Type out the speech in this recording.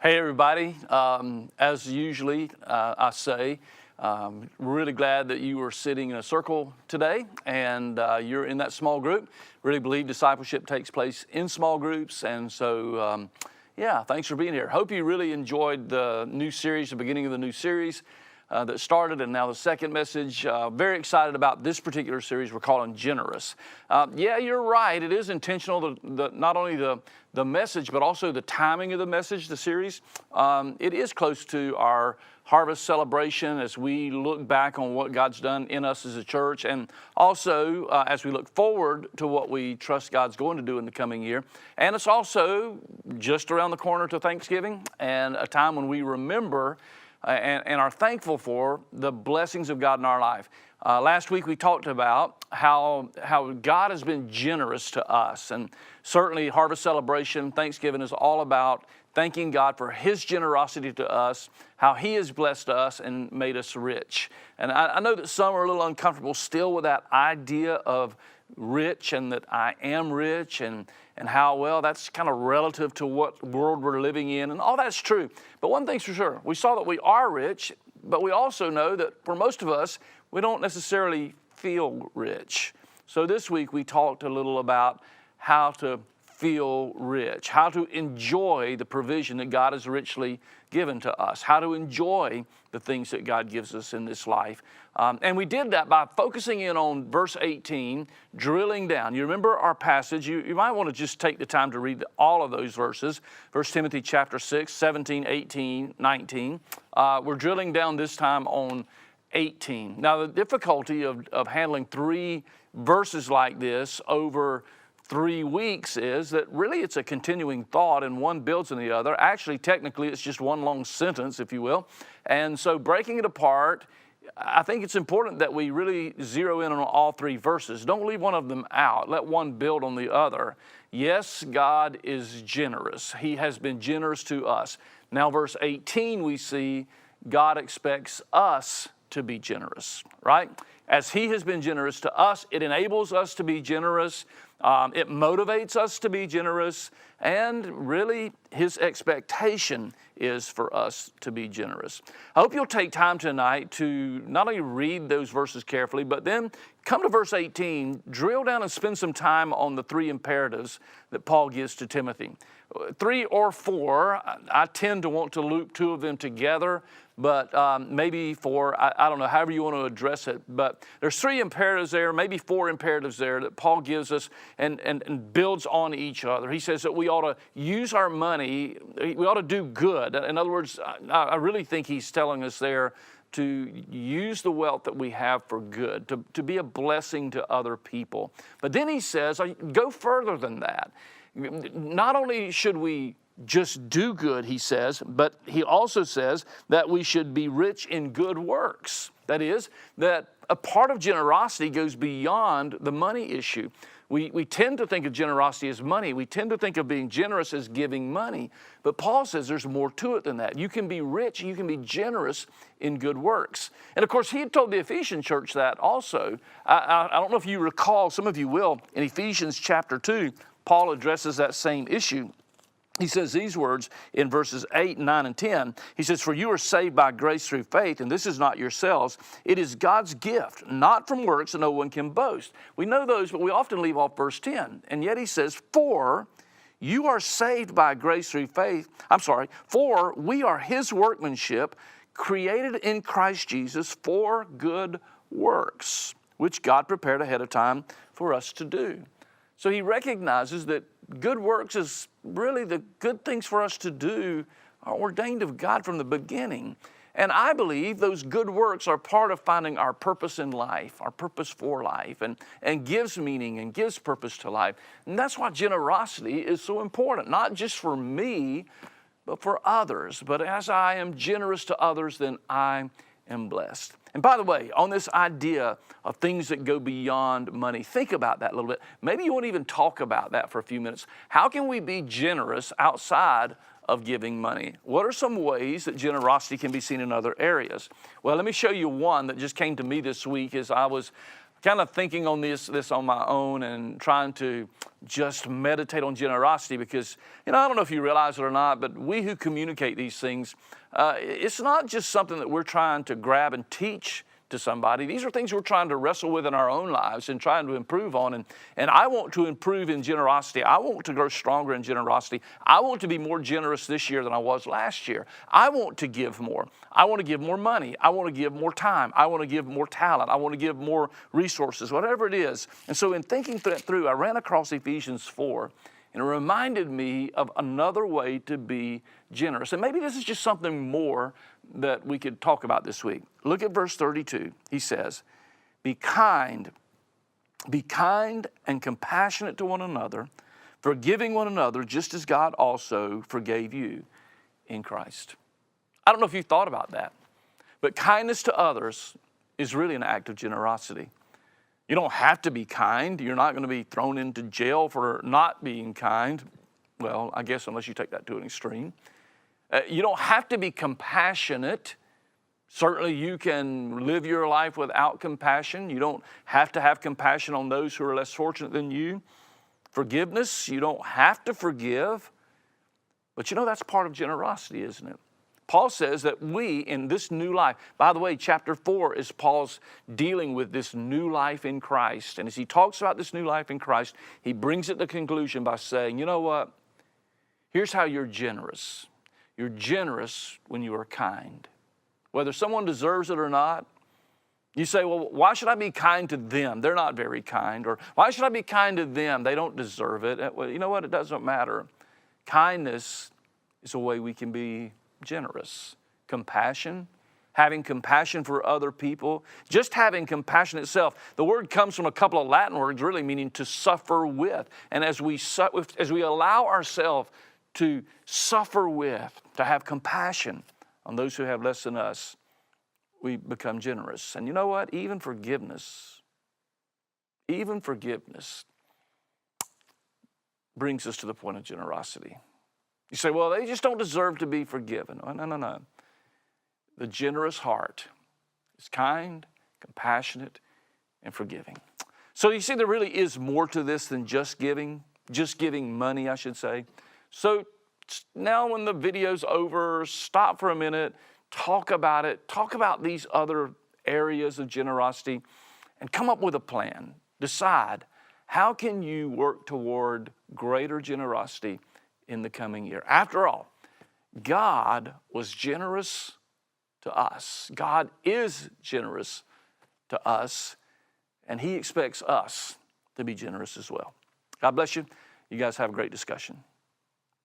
Hey everybody, as usually I say, really glad that you are sitting in a circle today and you're in that small group. Really believe discipleship takes place in small groups, and so yeah, thanks for being here. Hope you really enjoyed the new series, the beginning of the new series that started, and now the second message. Very excited about this particular series we're calling GeneroUS. Yeah, you're right. It is intentional, not only the message, but also the timing of the message, the series. It is close to our harvest celebration as we look back on what God's done in us as a church, and also as we look forward to what we trust God's going to do in the coming year. And it's also just around the corner to Thanksgiving, and a time when we remember and are thankful for the blessings of God in our life. Last week we talked about how God has been generous to us, and certainly Harvest Celebration, Thanksgiving is all about thanking God for His generosity to us, how He has blessed us and made us rich. And I know that some are a little uncomfortable still with that idea of rich and that I am rich, and how, well, that's kind of relative to what world we're living in, and all that's true. But one thing's for sure, we saw that we are rich, but we also know that for most of us, we don't necessarily feel rich. So this week we talked a little about how to feel rich, how to enjoy the provision that God has richly given to us, how to enjoy the things that God gives us in this life. And we did that by focusing in on verse 18, drilling down. You remember our passage. You might want to just take the time to read all of those verses. 1 Timothy chapter 6, 17, 18, 19. We're drilling down this time on 18. Now, the difficulty of handling three verses like this over 3 weeks is that really it's a continuing thought, and one builds on the other. Actually, technically, it's just one long sentence, if you will. And so breaking it apart, I think it's important that we really zero in on all three verses. Don't leave one of them out. Let one build on the other. Yes, God is generous. He has been generous to us. Now, verse 18, we see God expects us to be generous, right? As He has been generous to us, it enables us to be generous. It motivates us to be generous, and really His expectation is for us to be generous. I hope you'll take time tonight to not only read those verses carefully, but then come to verse 18, drill down and spend some time on the three imperatives that Paul gives to Timothy. 3 or 4, I tend to want to loop two of them together, but maybe 4, I don't know, however you want to address it. But there's 3 imperatives there, maybe 4 imperatives there that Paul gives us and builds on each other. He says that we ought to use our money, we ought to do good. In other words, I really think he's telling us there to use the wealth that we have for good, to be a blessing to other people. But then he says, go further than that. Not only should we just do good, he says, but he also says that we should be rich in good works. That is, that a part of generosity goes beyond the money issue. We tend to think of generosity as money. We tend to think of being generous as giving money. But Paul says there's more to it than that. You can be rich, you can be generous in good works. And of course, he had told the Ephesian church that also. I don't know if you recall, some of you will, in Ephesians chapter 2, Paul addresses that same issue. He says these words in verses 8, 9, and 10. He says, "For you are saved by grace through faith, and this is not yourselves. It is God's gift, not from works, and no one can boast." We know those, but we often leave off verse 10. And yet he says, "For you are saved by grace through faith." For we are His workmanship, created in Christ Jesus for good works, which God prepared ahead of time for us to do. So he recognizes that good works is really the good things for us to do are ordained of God from the beginning. And I believe those good works are part of finding our purpose in life, our purpose for life, and gives meaning and gives purpose to life. And that's why generosity is so important, not just for me, but for others. But as I am generous to others, then I am blessed. And by the way, on this idea of things that go beyond money, think about that a little bit. Maybe you won't even talk about that for a few minutes. How can we be generous outside of giving money? What are some ways that generosity can be seen in other areas? Well, let me show you one that just came to me this week as I was kind of thinking on this on my own and trying to just meditate on generosity because, I don't know if you realize it or not, but we who communicate these things, it's not just something that we're trying to grab and teach to somebody. These are things we're trying to wrestle with in our own lives and trying to improve on. And I want to improve in generosity. I want to grow stronger in generosity. I want to be more generous this year than I was last year. I want to give more. I want to give more money. I want to give more time. I want to give more talent. I want to give more resources, whatever it is. And so in thinking that through, I ran across Ephesians 4, and it reminded me of another way to be generous. And maybe this is just something more that we could talk about this week. Look at verse 32. He says, be kind and compassionate to one another, forgiving one another just as God also forgave you in Christ. I don't know if you've thought about that, but kindness to others is really an act of generosity. You don't have to be kind. You're not going to be thrown into jail for not being kind. Well, I guess unless you take that to an extreme. You don't have to be compassionate. Certainly you can live your life without compassion. You don't have to have compassion on those who are less fortunate than you. Forgiveness, you don't have to forgive. But that's part of generosity, isn't it? Paul says that we in this new life, by the way, chapter 4 is Paul's dealing with this new life in Christ. And as he talks about this new life in Christ, he brings it to conclusion by saying, you know what? Here's how you're generous. You're generous when you are kind. Whether someone deserves it or not, you say, well, why should I be kind to them? They're not very kind. Or why should I be kind to them? They don't deserve it. Well, you know what? It doesn't matter. Kindness is a way we can be generous. Compassion, having compassion for other people, just having compassion itself. The word comes from a couple of Latin words really meaning to suffer with. And as we allow ourselves to suffer with, to have compassion on those who have less than us, we become generous. And you know what? Even forgiveness brings us to the point of generosity. You say, well, they just don't deserve to be forgiven. Oh, no. The generous heart is kind, compassionate, and forgiving. So you see, there really is more to this than just giving money, I should say. So now when the video's over, stop for a minute, talk about it, talk about these other areas of generosity, and come up with a plan. Decide, how can you work toward greater generosity in the coming year? After all, God was generous to us. God is generous to us, and He expects us to be generous as well. God bless you. You guys have a great discussion.